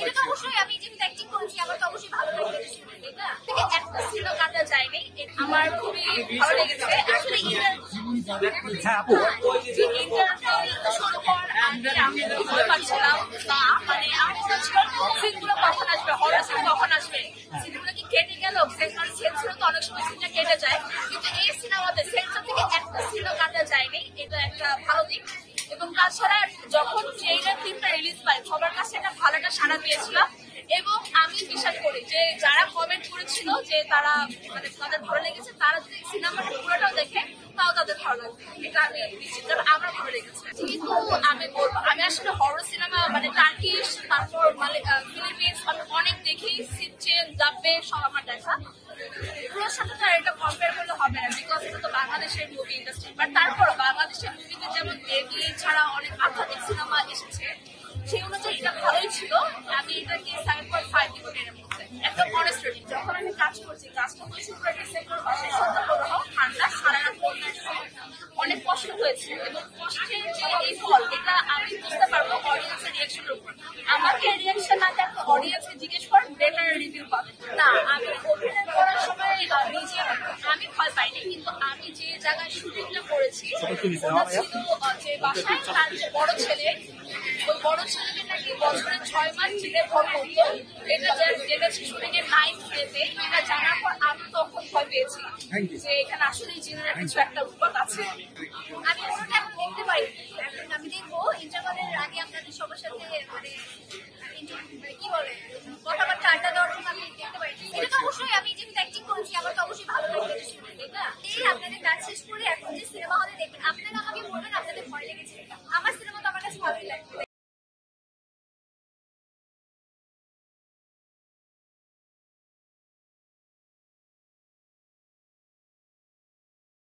এটা তো অবশ্যই আমি যেহেতু অ্যাক্টিং করেছি আমার তো অবশ্যই ভালো লাগবে তাই না? থেকে একটা সিনও কাটা যায়নি, আমার খুবই ভালো লেগেছে আসলে। শুরু পর আমি ভয় পাচ্ছিলাম বা মানে আমি বলছিলাম সিনগুলো কখন আসবে, হরর সিন কখন আসবে, সিনগুলো কি কেটে গেল, কারণ সেন্সরও তো অনেক সময় সিনটা কেটে যায়, কিন্তু এই সিনেমাতে সেন্সর থেকে একটা সিনও কাটা যায়নি, এটা একটা ভালো দিক। এবং তাছাড়া যখন ট্রেইলার টিমটা রিলিজ পায় সবার কাছে একটা ভালো একটা সাড়া পেয়েছিলাম, এবং আমি বিশ্বাস করি যে যারা কমেন্ট করেছিল যে তারা মানে তাদের ভালো লেগেছে, তারা যদি সিনেমাটা পুরোটাও দেখে তাও তাদের ভালো লাগবে, এটা আমি নিশ্চিত, কারণ আমার ভালো লেগেছে। যেহেতু আমি বলবো আমি আসলে হরর সিনেমা মানে টার্কিশ, তারপর মানে ফিলিপিন্স আমি অনেক দেখি, সিচেন দাব্বে সব আমার দেখা, পুরোর সাথে তো এটা কম্পেয়ার করলে হবে না, বিকজ এটা তো বাংলাদেশের মুভি ইন্ডাস্ট্রি। বাট তারপর বাংলাদেশের মুভিতে যেমন দেবী ছাড়া অনেক আধ্যাত্মিক সিনেমা এসেছে, সেই অনুযায়ী এটা ভালোই ছিল। আমি এটাকে 7.5 দিব এর মধ্যে, একদম অনেস্ট রেটিং। যখন আমি কাজ করছি, কাজটা করেছি পুরো ডিসেম্বর মাসে, সন্ধ্যাপ্রবাহ ঠান্ডা, সারা রাত বন্যার সময় অনেক কষ্ট হয়েছে, এবং কষ্টের যে এই ফল এটা আমি বুঝতে পারবো অডিয়েন্সের রিয়াকশনের উপর। আমাকে রিয়াকশন না দেখো অডিয়েন্সকে জিজ্ঞেস করেন, বেটার রিভিউ পাবে না। আমি অভিনয় করার সময় নিজে আমি ভয় পাইনি, কিন্তু আমি যে জায়গায় শুটিংটা করেছি ওটা ছিল যে বাসায় তার যে বড় ছেলে, ওই বড় ছেলেকে নাকি বছরে 6 মাস জেলে ভর করতো, এটা জেনেছি শুটিং এর 9th ডেতে। এটা জানার পর আমি তখন ভয় পেয়েছি যে এখানে আসলে জিনের কিছু একটা উৎপাত আছে। আমি ওটা এখন দেখতে পাইনি, এখন আমি দেখবো ইন্টারভালের আগে আপনাদের সবার সাথে মানে কি বলে